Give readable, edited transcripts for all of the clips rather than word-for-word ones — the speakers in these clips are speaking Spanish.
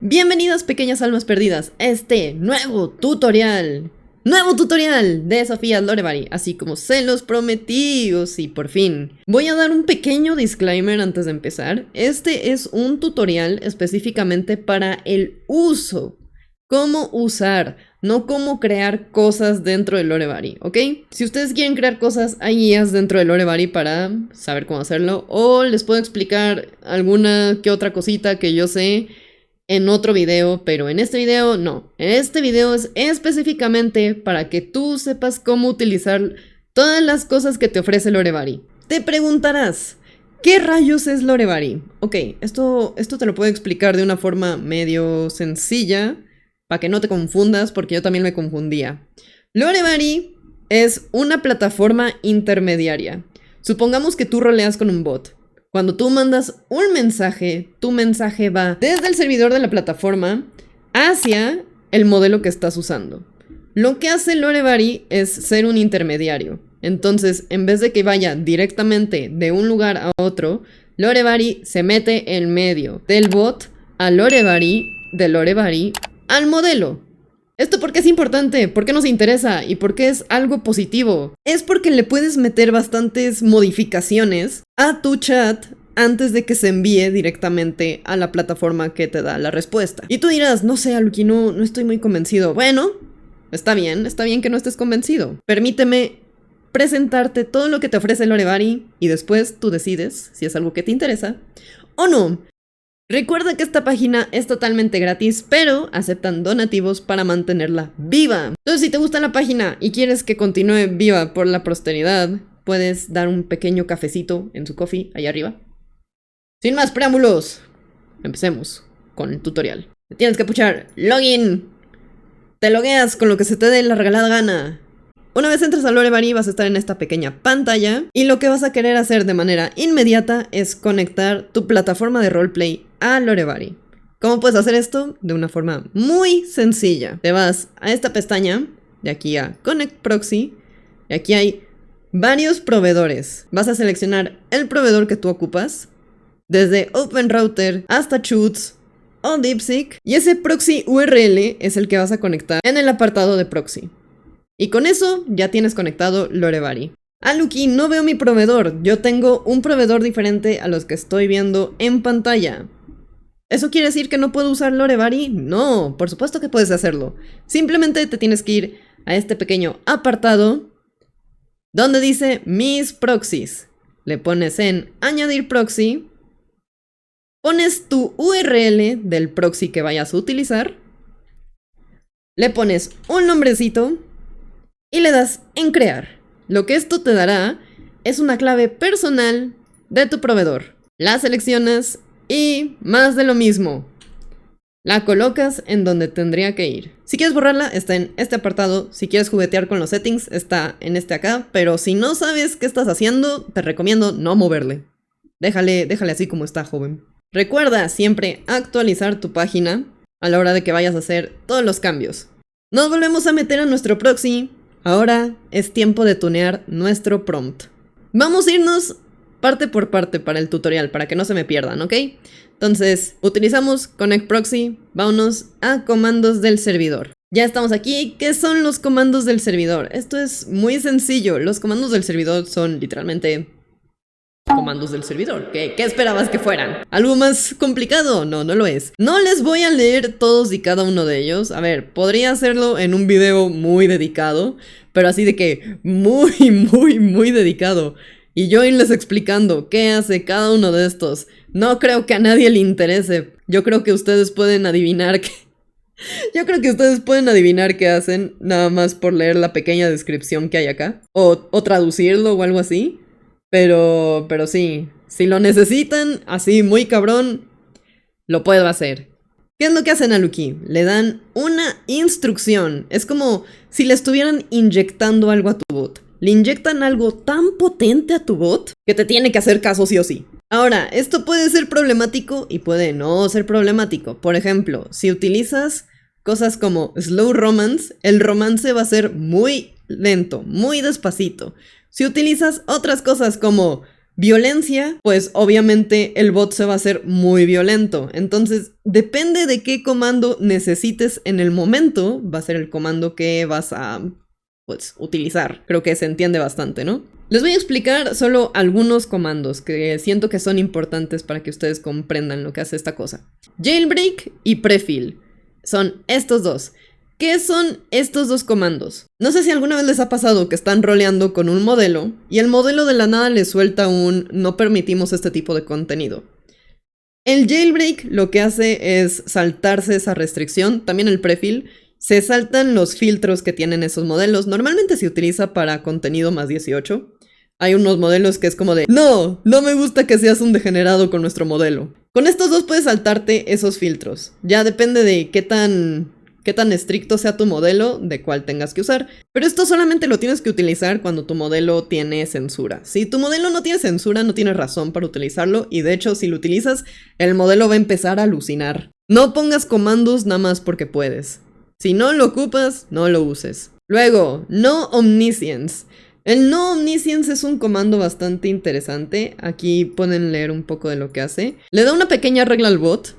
Bienvenidas pequeñas almas perdidas a este nuevo tutorial de Sofía Lorevari, así como se los prometí, sí, por fin. Voy a dar un pequeño disclaimer antes de empezar. Este es un tutorial específicamente para el uso, cómo usar, no cómo crear cosas dentro de Lorevari, ¿ok? Si ustedes quieren crear cosas, hay guías dentro de Lorevari para saber cómo hacerlo, o les puedo explicar alguna que otra cosita que yo sé en otro video, pero en este video no. En este video es específicamente para que tú sepas cómo utilizar todas las cosas que te ofrece Lorevari. Te preguntarás, ¿qué rayos es Lorevari? Ok, esto te lo puedo explicar de una forma medio sencilla, para que no te confundas, porque yo también me confundía. Lorevari es una plataforma intermediaria. Supongamos que tú roleas con un bot. Cuando tú mandas un mensaje, tu mensaje va desde el servidor de la plataforma hacia el modelo que estás usando. Lo que hace Lorevari es ser un intermediario. Entonces, en vez de que vaya directamente de un lugar a otro, Lorevari se mete en medio del bot a Lorevari, de Lorevari al modelo. ¿Esto por qué es importante? ¿Por qué nos interesa? ¿Y por qué es algo positivo? Es porque le puedes meter bastantes modificaciones a tu chat antes de que se envíe directamente a la plataforma que te da la respuesta. Y tú dirás, no sé, Aluki, no estoy muy convencido. Bueno, está bien que no estés convencido. Permíteme presentarte todo lo que te ofrece Lorevari y después tú decides si es algo que te interesa o no. Recuerda que esta página es totalmente gratis, pero aceptan donativos para mantenerla viva. Entonces, si te gusta la página y quieres que continúe viva por la posteridad, puedes dar un pequeño cafecito en su coffee, allá arriba. Sin más preámbulos, empecemos con el tutorial. Te tienes que puchar login. Te logueas con lo que se te dé la regalada gana. Una vez entres a Lorevari vas a estar en esta pequeña pantalla y lo que vas a querer hacer de manera inmediata es conectar tu plataforma de roleplay a Lorevari. ¿Cómo puedes hacer esto? De una forma muy sencilla. Te vas a esta pestaña, de aquí a Connect Proxy, y aquí hay varios proveedores. Vas a seleccionar el proveedor que tú ocupas, desde OpenRouter hasta Choots o DeepSeek, y ese proxy URL es el que vas a conectar en el apartado de proxy. Y con eso ya tienes conectado Lorevari. Aluki, no veo mi proveedor. Yo tengo un proveedor diferente a los que estoy viendo en pantalla. ¿Eso quiere decir que no puedo usar Lorevari? No, por supuesto que puedes hacerlo. Simplemente te tienes que ir a este pequeño apartado donde dice Mis proxies. Le pones en Añadir proxy. Pones tu URL del proxy que vayas a utilizar. Le pones un nombrecito. Y le das en crear. Lo que esto te dará es una clave personal de tu proveedor. La seleccionas y más de lo mismo. La colocas en donde tendría que ir. Si quieres borrarla, está en este apartado. Si quieres juguetear con los settings, está en este acá. Pero si no sabes qué estás haciendo, te recomiendo no moverle. Déjale así como está, joven. Recuerda siempre actualizar tu página a la hora de que vayas a hacer todos los cambios. Nos volvemos a meter a nuestro proxy. Ahora es tiempo de tunear nuestro prompt. Vamos a irnos parte por parte para el tutorial, para que no se me pierdan, ¿ok? Entonces, utilizamos Connect Proxy, vámonos a comandos del servidor. Ya estamos aquí. ¿Qué son los comandos del servidor? Esto es muy sencillo. Los comandos del servidor son literalmente comandos del servidor. ¿Qué esperabas que fueran? ¿Algo más complicado? No lo es. No les voy a leer todos y cada uno de ellos. A ver, podría hacerlo en un video muy dedicado, pero así de que muy dedicado. Y yo irles explicando qué hace cada uno de estos. No creo que a nadie le interese. Yo creo que ustedes pueden adivinar qué... qué hacen nada más por leer la pequeña descripción que hay acá. O traducirlo o algo así. Pero sí, si lo necesitan, así muy cabrón, lo puedo hacer. ¿Qué es lo que hacen a Aluki? Le dan una instrucción. Es como si le estuvieran inyectando algo a tu bot. Le inyectan algo tan potente a tu bot que te tiene que hacer caso sí o sí. Ahora, esto puede ser problemático y puede no ser problemático. Por ejemplo, si utilizas cosas como slow romance, el romance va a ser muy lento, muy despacito. Si utilizas otras cosas como violencia, pues obviamente el bot se va a hacer muy violento. Entonces, depende de qué comando necesites en el momento, va a ser el comando que vas a, pues, utilizar. Creo que se entiende bastante, ¿no? Les voy a explicar solo algunos comandos que siento que son importantes para que ustedes comprendan lo que hace esta cosa. Jailbreak y prefill. Son estos dos. ¿Qué son estos dos comandos? No sé si alguna vez les ha pasado que están roleando con un modelo y el modelo de la nada les suelta un no permitimos este tipo de contenido. El jailbreak lo que hace es saltarse esa restricción, también el prefill. Se saltan los filtros que tienen esos modelos. Normalmente se utiliza para contenido más 18. Hay unos modelos que es como de no me gusta que seas un degenerado con nuestro modelo. Con estos dos puedes saltarte esos filtros. Ya depende de qué tan estricto sea tu modelo, de cuál tengas que usar. Pero esto solamente lo tienes que utilizar cuando tu modelo tiene censura. Si tu modelo no tiene censura, no tienes razón para utilizarlo. Y de hecho, si lo utilizas, el modelo va a empezar a alucinar. No pongas comandos nada más porque puedes. Si no lo ocupas, no lo uses. Luego, no omniscience. El no omniscience es un comando bastante interesante. Aquí pueden leer un poco de lo que hace. Le da una pequeña regla al bot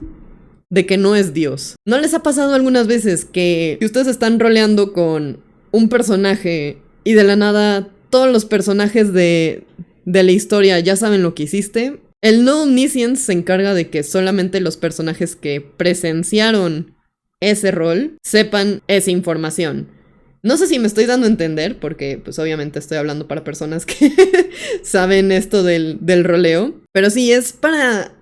de que no es Dios. ¿No les ha pasado algunas veces que ustedes están roleando con un personaje y de la nada todos los personajes de la historia ya saben lo que hiciste? El no omniscience se encarga de que solamente los personajes que presenciaron ese rol sepan esa información. No sé si me estoy dando a entender, porque pues obviamente estoy hablando para personas que saben esto del roleo. Pero sí, es para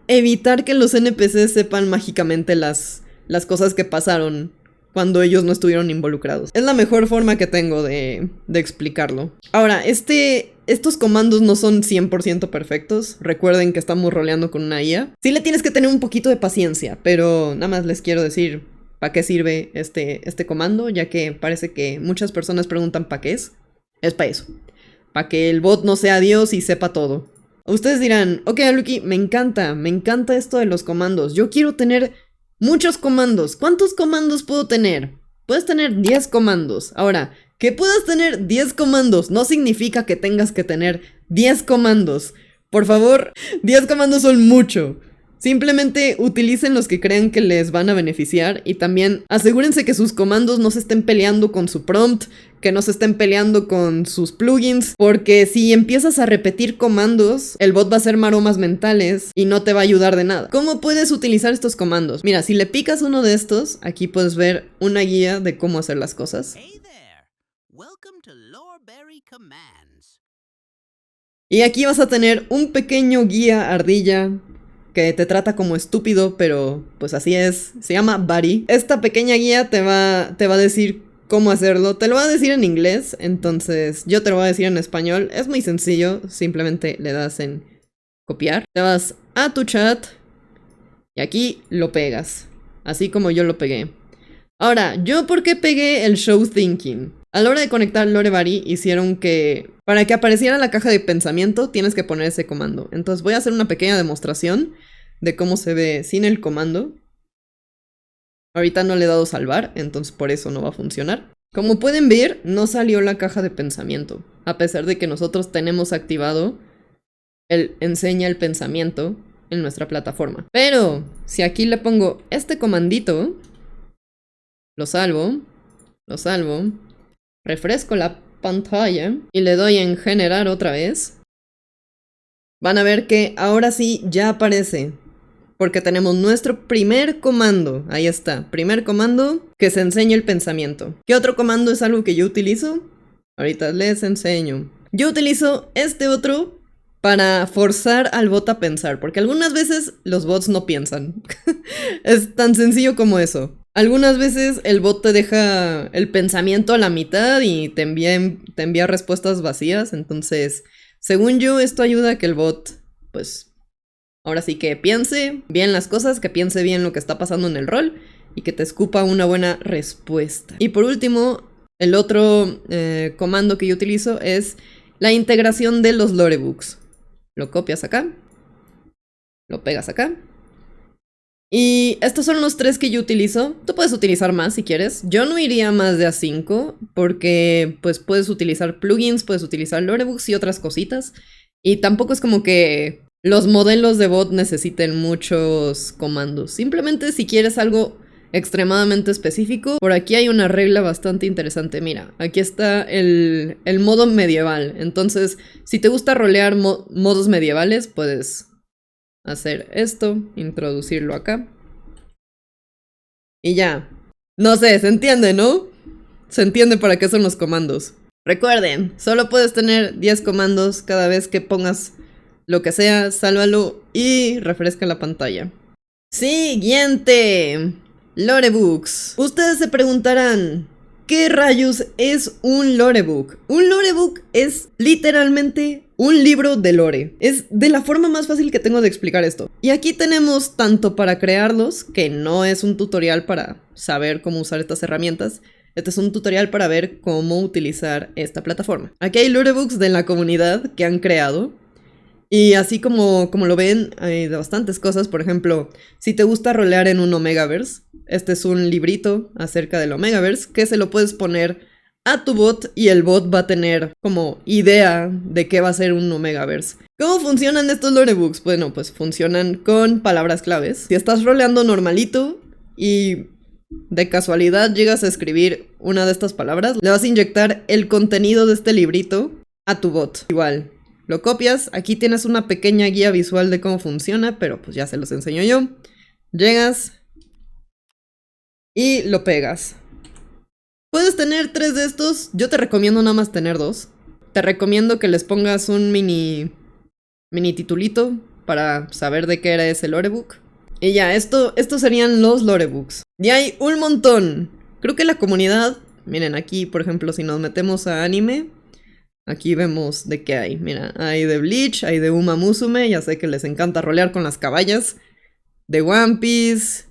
evitar que los NPCs sepan mágicamente las cosas que pasaron cuando ellos no estuvieron involucrados. Es la mejor forma que tengo de explicarlo. Ahora, estos comandos no son 100% perfectos. Recuerden que estamos roleando con una IA. Sí le tienes que tener un poquito de paciencia, pero nada más les quiero decir para qué sirve este comando, ya que parece que muchas personas preguntan para qué es. Es para eso. Para que el bot no sea Dios y sepa todo. Ustedes dirán, ok, Aluki, me encanta esto de los comandos. Yo quiero tener muchos comandos. ¿Cuántos comandos puedo tener? Puedes tener 10 comandos. Ahora, que puedas tener 10 comandos no significa que tengas que tener 10 comandos. Por favor, 10 comandos son mucho. Simplemente utilicen los que crean que les van a beneficiar y también asegúrense que sus comandos no se estén peleando con su prompt, que no se estén peleando con sus plugins, porque si empiezas a repetir comandos, el bot va a hacer maromas mentales y no te va a ayudar de nada. ¿Cómo puedes utilizar estos comandos? Mira, si le picas uno de estos, aquí puedes ver una guía de cómo hacer las cosas. Hey there. Welcome to Loreberry Commands. Y aquí vas a tener un pequeño guía ardilla que te trata como estúpido, pero pues así es. Se llama Buddy. Esta pequeña guía te va a decir cómo hacerlo. Te lo va a decir en inglés, entonces yo te lo voy a decir en español. Es muy sencillo, simplemente le das en copiar. Te vas a tu chat y aquí lo pegas, así como yo lo pegué. Ahora, ¿yo por qué pegué el show thinking? A la hora de conectar Loreberry hicieron que para que apareciera la caja de pensamiento tienes que poner ese comando. Entonces voy a hacer una pequeña demostración de cómo se ve sin el comando. Ahorita no le he dado salvar, entonces por eso no va a funcionar. Como pueden ver, no salió la caja de pensamiento, a pesar de que nosotros tenemos activado el enseña el pensamiento en nuestra plataforma. Pero si aquí le pongo este comandito, lo salvo, refresco la pantalla y le doy en generar otra vez, van a ver que ahora sí ya aparece. Porque tenemos nuestro primer comando. Ahí está, primer comando que se enseña el pensamiento. ¿Qué otro comando es algo que yo utilizo? Ahorita les enseño. Yo utilizo este otro para forzar al bot a pensar. Porque algunas veces los bots no piensan. Es tan sencillo como eso. Algunas veces el bot te deja el pensamiento a la mitad y te envía respuestas vacías. Entonces, según yo, esto ayuda a que el bot, pues, ahora sí que piense bien las cosas, que piense bien lo que está pasando en el rol y que te escupa una buena respuesta. Y por último, el otro comando que yo utilizo es la integración de los lorebooks. Lo copias acá, lo pegas acá. Y estos son los 3 que yo utilizo. Tú puedes utilizar más si quieres. Yo no iría más de a 5 porque pues puedes utilizar plugins, puedes utilizar lorebooks y otras cositas. Y tampoco es como que los modelos de bot necesiten muchos comandos. Simplemente si quieres algo extremadamente específico, por aquí hay una regla bastante interesante. Mira, aquí está el modo medieval. Entonces, si te gusta rolear modos medievales, puedes hacer esto, introducirlo acá. Y ya. No sé, se entiende, ¿no? Se entiende para qué son los comandos. Recuerden, solo puedes tener 10 comandos cada vez que pongas lo que sea, sálvalo y refresca la pantalla. Siguiente. Lorebooks. Ustedes se preguntarán, ¿qué rayos es un lorebook? Un lorebook es literalmente un libro de lore. Es de la forma más fácil que tengo de explicar esto. Y aquí tenemos tanto para crearlos, que no es un tutorial para saber cómo usar estas herramientas. Este es un tutorial para ver cómo utilizar esta plataforma. Aquí hay lorebooks de la comunidad que han creado. Y así como lo ven, hay de bastantes cosas. Por ejemplo, si te gusta rolear en un Omegaverse, este es un librito acerca del Omegaverse que se lo puedes poner a tu bot y el bot va a tener como idea de qué va a ser un Omegaverse. ¿Cómo funcionan estos lorebooks? Bueno, pues funcionan con palabras claves. Si estás roleando normalito y de casualidad llegas a escribir una de estas palabras, le vas a inyectar el contenido de este librito a tu bot. Igual, lo copias, aquí tienes una pequeña guía visual de cómo funciona, pero pues ya se los enseño yo. Llegas y lo pegas. Puedes tener 3 de estos, yo te recomiendo nada más tener 2. Te recomiendo que les pongas un mini titulito para saber de qué era ese lorebook. Y ya, estos serían los lorebooks. Y hay un montón. Creo que la comunidad, miren aquí por ejemplo si nos metemos a anime, aquí vemos de qué hay. Mira, hay de Bleach, hay de Uma Musume, ya sé que les encanta rolear con las caballas. De One Piece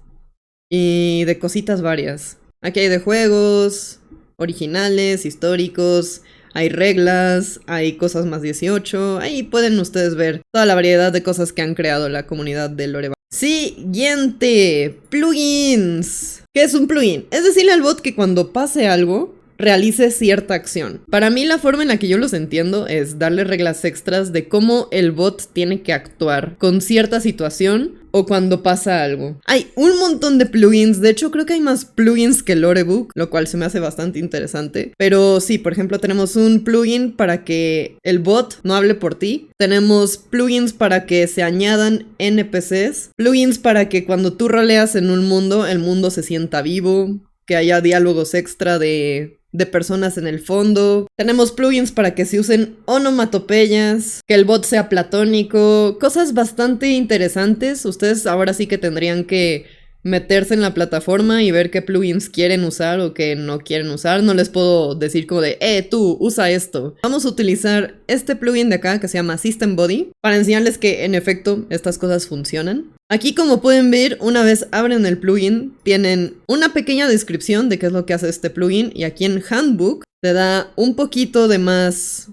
y de cositas varias. Aquí hay de juegos originales, históricos, hay reglas, hay cosas más 18. Ahí pueden ustedes ver toda la variedad de cosas que han creado la comunidad de Loreba. Siguiente, plugins. ¿Qué es un plugin? Es decirle al bot que cuando pase algo, realice cierta acción. Para mí la forma en la que yo los entiendo es darle reglas extras de cómo el bot tiene que actuar con cierta situación o cuando pasa algo. Hay un montón de plugins, de hecho creo que hay más plugins que Lorebook, lo cual se me hace bastante interesante. Pero sí, por ejemplo tenemos un plugin para que el bot no hable por ti. Tenemos plugins para que se añadan NPCs. Plugins para que cuando tú roleas en un mundo, el mundo se sienta vivo. Que haya diálogos extra de personas en el fondo. Tenemos plugins para que se usen onomatopeyas, que el bot sea platónico, cosas bastante interesantes. Ustedes ahora sí que tendrían que meterse en la plataforma y ver qué plugins quieren usar o qué no quieren usar. No les puedo decir como de, tú, usa esto. Vamos a utilizar este plugin de acá que se llama System Body para enseñarles que en efecto estas cosas funcionan. Aquí como pueden ver, una vez abren el plugin, tienen una pequeña descripción de qué es lo que hace este plugin y aquí en Handbook te da un poquito de más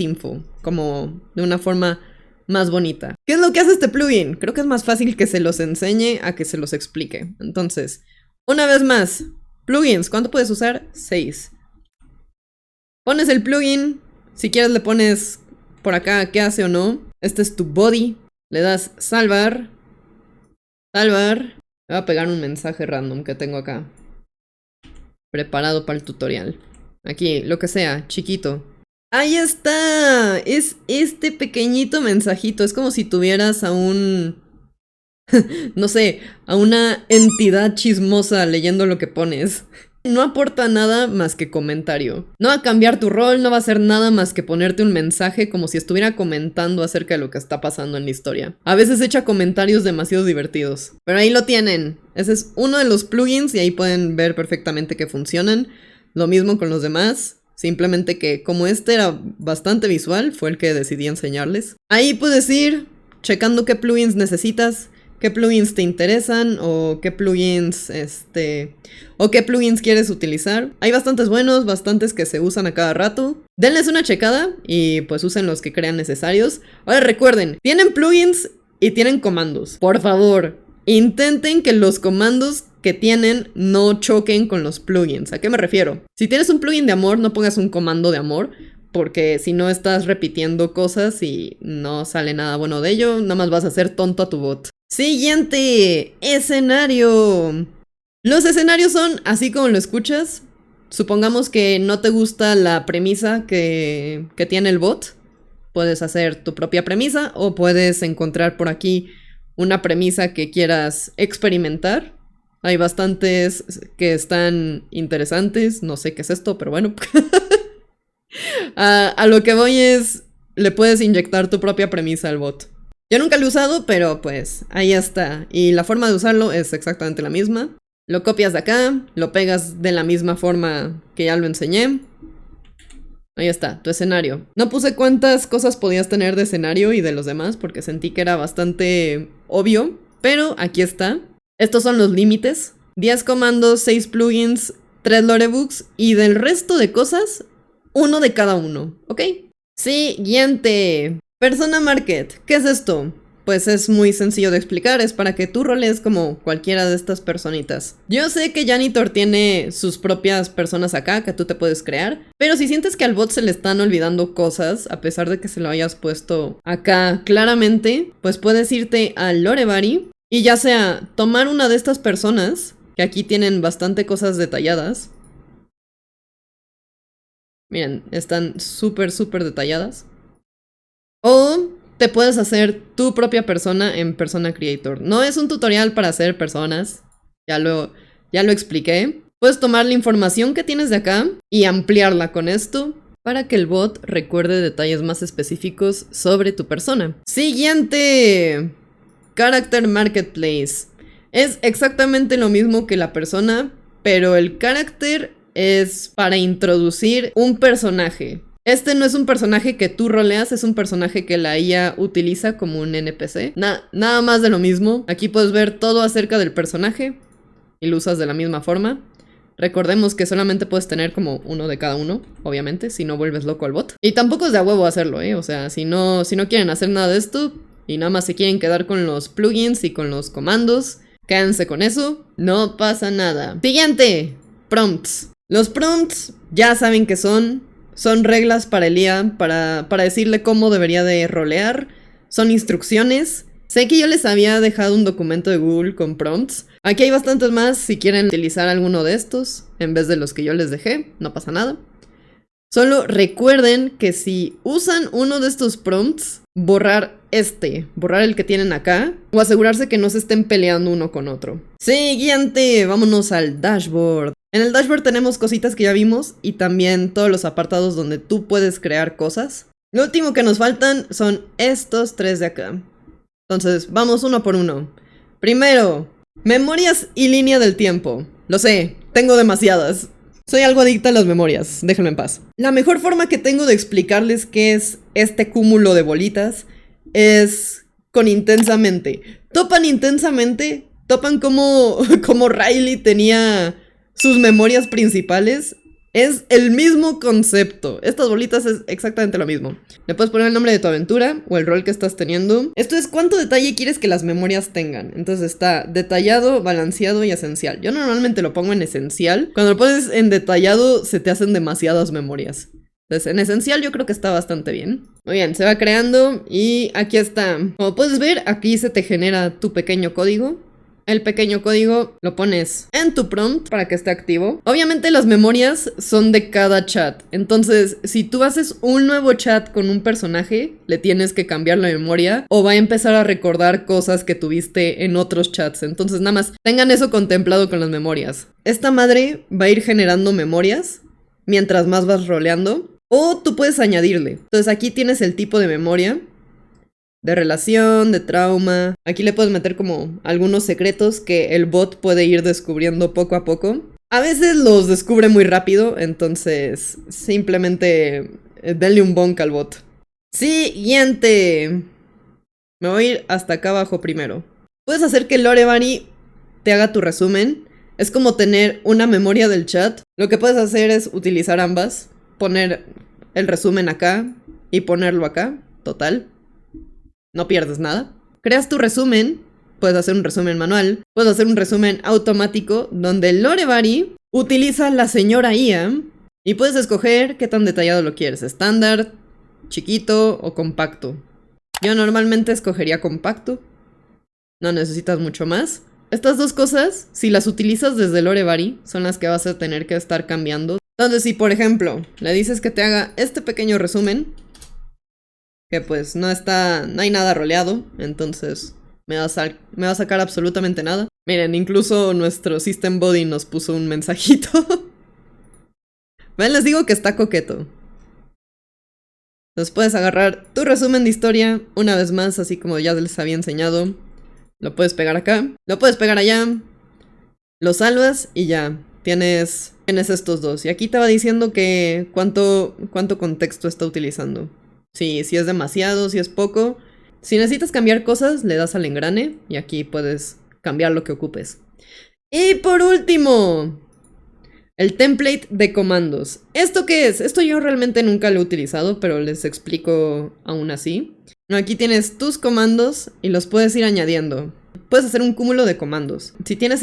info, como de una forma más bonita. ¿Qué es lo que hace este plugin? Creo que es más fácil que se los enseñe a que se los explique. Entonces, una vez más, plugins, ¿cuánto puedes usar? 6. Pones el plugin, si quieres le pones por acá qué hace o no. Este es tu body, le das salvar. Me voy a pegar un mensaje random que tengo acá. Preparado para el tutorial. Aquí, lo que sea, chiquito. ¡Ahí está! Es este pequeñito mensajito. Es como si tuvieras a un... no sé, a una entidad chismosa leyendo lo que pones. No aporta nada más que comentario. No va a cambiar tu rol, no va a hacer nada más que ponerte un mensaje como si estuviera comentando acerca de lo que está pasando en la historia. A veces echa comentarios demasiado divertidos. Pero ahí lo tienen. Ese es uno de los plugins y ahí pueden ver perfectamente que funcionan. Lo mismo con los demás. Simplemente que como este era bastante visual, fue el que decidí enseñarles. Ahí puedes ir checando qué plugins necesitas. ¿Qué plugins te interesan? ¿O qué plugins, o qué plugins quieres utilizar? Hay bastantes buenos, bastantes que se usan a cada rato. Denles una checada y pues usen los que crean necesarios. Ahora recuerden, tienen plugins y tienen comandos. Por favor, intenten que los comandos que tienen no choquen con los plugins. ¿A qué me refiero? Si tienes un plugin de amor, no pongas un comando de amor, porque si no estás repitiendo cosas y no sale nada bueno de ello, nada más vas a hacer tonto a tu bot. Siguiente, escenario. Los escenarios son así como lo escuchas. Supongamos que no te gusta la premisa que tiene el bot. Puedes hacer tu propia premisa o puedes encontrar por aquí una premisa que quieras experimentar. Hay bastantes que están interesantes. No sé qué es esto, pero bueno. A lo que voy es, le puedes inyectar tu propia premisa al bot. Yo nunca lo he usado, pero pues ahí está. Y la forma de usarlo es exactamente la misma. Lo copias de acá, lo pegas de la misma forma que ya lo enseñé. Ahí está, tu escenario. No puse cuántas cosas podías tener de escenario y de los demás porque sentí que era bastante obvio. Pero aquí está. Estos son los límites. 10 comandos, 6 plugins, 3 lorebooks y del resto de cosas, uno de cada uno, ¿ok? Siguiente. Persona Market. ¿Qué es esto? Pues es muy sencillo de explicar, es para que tú roles como cualquiera de estas personitas. Yo sé que Janitor tiene sus propias personas acá que tú te puedes crear, pero si sientes que al bot se le están olvidando cosas, a pesar de que se lo hayas puesto acá claramente, pues puedes irte a Lorevari y ya sea tomar una de estas personas, que aquí tienen bastante cosas detalladas. Miren, están súper detalladas. O te puedes hacer tu propia persona en Persona Creator. No es un tutorial para hacer personas. Ya lo expliqué. Puedes tomar la información que tienes de acá y ampliarla con esto para que el bot recuerde detalles más específicos sobre tu persona. Siguiente. Character Marketplace. Es exactamente lo mismo que la persona, pero el carácter es para introducir un personaje. Este no es un personaje que tú roleas, es un personaje que la IA utiliza como un NPC. Nada más de lo mismo. Aquí puedes ver todo acerca del personaje y lo usas de la misma forma. Recordemos que solamente puedes tener como uno de cada uno, obviamente, si no vuelves loco al bot. Y tampoco es de a huevo hacerlo, O sea, si no quieren hacer nada de esto y nada más se quieren quedar con los plugins y con los comandos, quédense con eso, no pasa nada. Siguiente, prompts. Los prompts ya saben que son reglas para el IA, para decirle cómo debería de rolear, son instrucciones. Sé que yo les había dejado un documento de Google con prompts. Aquí hay bastantes más si quieren utilizar alguno de estos en vez de los que yo les dejé, no pasa nada. Solo recuerden que si usan uno de estos prompts, borrar el que tienen acá, o asegurarse que no se estén peleando uno con otro. Siguiente, vámonos al dashboard. En el dashboard tenemos cositas que ya vimos y también todos los apartados donde tú puedes crear cosas. Lo último que nos faltan son estos tres de acá. Entonces, vamos uno por uno. Primero, memorias y línea del tiempo. Lo sé, tengo demasiadas. Soy algo adicta a las memorias, déjenme en paz. La mejor forma que tengo de explicarles qué es este cúmulo de bolitas es con intensamente. Topan como Riley tenía sus memorias principales. Es el mismo concepto. Estas bolitas es exactamente lo mismo. Le puedes poner el nombre de tu aventura o el rol que estás teniendo. Esto es cuánto detalle quieres que las memorias tengan. Entonces está detallado, balanceado y esencial. Yo normalmente lo pongo en esencial. Cuando lo pones en detallado se te hacen demasiadas memorias. Entonces en esencial yo creo que está bastante bien. Muy bien, se va creando y aquí está. Como puedes ver, aquí se te genera tu pequeño código. El pequeño código lo pones en tu prompt para que esté activo. Obviamente las memorias son de cada chat. Entonces, si tú haces un nuevo chat con un personaje, le tienes que cambiar la memoria o va a empezar a recordar cosas que tuviste en otros chats. Entonces, nada más tengan eso contemplado con las memorias. Esta madre va a ir generando memorias mientras más vas roleando. O tú puedes añadirle. Entonces, aquí tienes el tipo de memoria. De relación, de trauma. Aquí le puedes meter como algunos secretos que el bot puede ir descubriendo poco a poco. A veces los descubre muy rápido, entonces simplemente denle un bonk al bot. Siguiente. Me voy a ir hasta acá abajo primero. Puedes hacer que Lorevari te haga tu resumen. Es como tener una memoria del chat. Lo que puedes hacer es utilizar ambas. Poner el resumen acá y ponerlo acá. Total. No pierdes nada. Creas tu resumen. Puedes hacer un resumen manual. Puedes hacer un resumen automático donde Lorevari utiliza la señora IA Y puedes escoger qué tan detallado lo quieres, estándar, chiquito o compacto. Yo normalmente escogería compacto. No necesitas mucho más. Estas dos cosas, si las utilizas desde Lorevary, son las que vas a tener que estar cambiando. Entonces, si por ejemplo, le dices que te haga este pequeño resumen, que pues no hay nada roleado, entonces me va a sacar absolutamente nada. Miren, incluso nuestro System Body nos puso un mensajito. ¿Ven? Les digo que está coqueto. Entonces puedes agarrar tu resumen de historia una vez más, así como ya les había enseñado. Lo puedes pegar acá, lo puedes pegar allá, lo salvas y ya. Tienes estos dos. Y aquí te va diciendo que cuánto contexto está utilizando. Si es demasiado, si es poco. Si necesitas cambiar cosas, le das al engrane y aquí puedes cambiar lo que ocupes. Y por último, el template de comandos. ¿Esto qué es? Esto yo realmente nunca lo he utilizado, pero les explico aún así. Aquí tienes tus comandos y los puedes ir añadiendo. Puedes hacer un cúmulo de comandos. Si tienes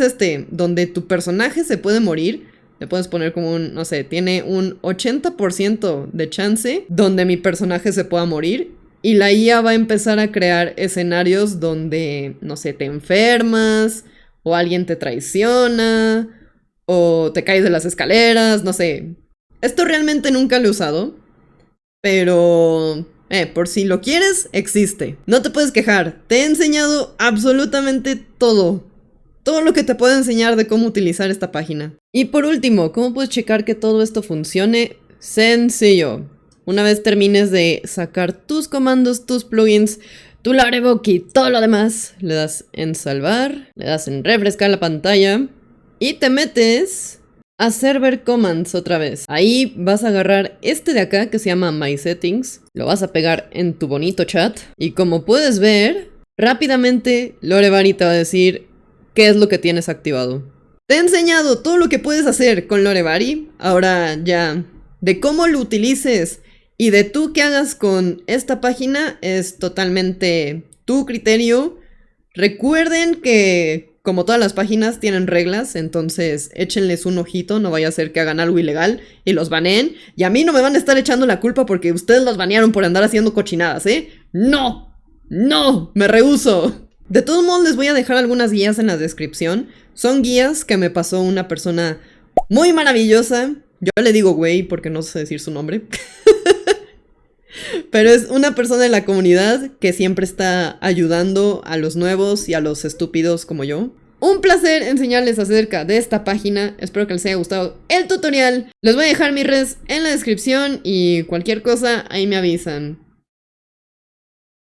donde tu personaje se puede morir, le puedes poner como un, no sé, tiene un 80% de chance donde mi personaje se pueda morir. Y la IA va a empezar a crear escenarios donde, no sé, te enfermas, o alguien te traiciona, o te caes de las escaleras, no sé. Esto realmente nunca lo he usado, pero por si lo quieres, existe. No te puedes quejar, te he enseñado absolutamente todo. Todo lo que te puedo enseñar de cómo utilizar esta página. Y por último, ¿cómo puedes checar que todo esto funcione? Sencillo. Una vez termines de sacar tus comandos, tus plugins, tu Lorebook y todo lo demás, le das en salvar, le das en refrescar la pantalla y te metes a Server Commands otra vez. Ahí vas a agarrar este de acá que se llama My Settings, lo vas a pegar en tu bonito chat y como puedes ver, rápidamente Lorevary te va a decir qué es lo que tienes activado. Te he enseñado todo lo que puedes hacer con Lorevary, ahora ya de cómo lo utilices y de tú qué hagas con esta página es totalmente tu criterio. Recuerden que como todas las páginas tienen reglas, entonces échenles un ojito, no vaya a ser que hagan algo ilegal y los baneen. Y a mí no me van a estar echando la culpa porque ustedes los banearon por andar haciendo cochinadas, ¿eh? ¡No! ¡No! ¡Me rehúso! De todos modos les voy a dejar algunas guías en la descripción. Son guías que me pasó una persona muy maravillosa. Yo le digo güey porque no sé decir su nombre. Pero es una persona de la comunidad que siempre está ayudando a los nuevos y a los estúpidos como yo. Un placer enseñarles acerca de esta página. Espero que les haya gustado el tutorial. Les voy a dejar mis redes en la descripción y cualquier cosa ahí me avisan.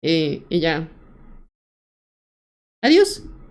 Y ya. Adiós.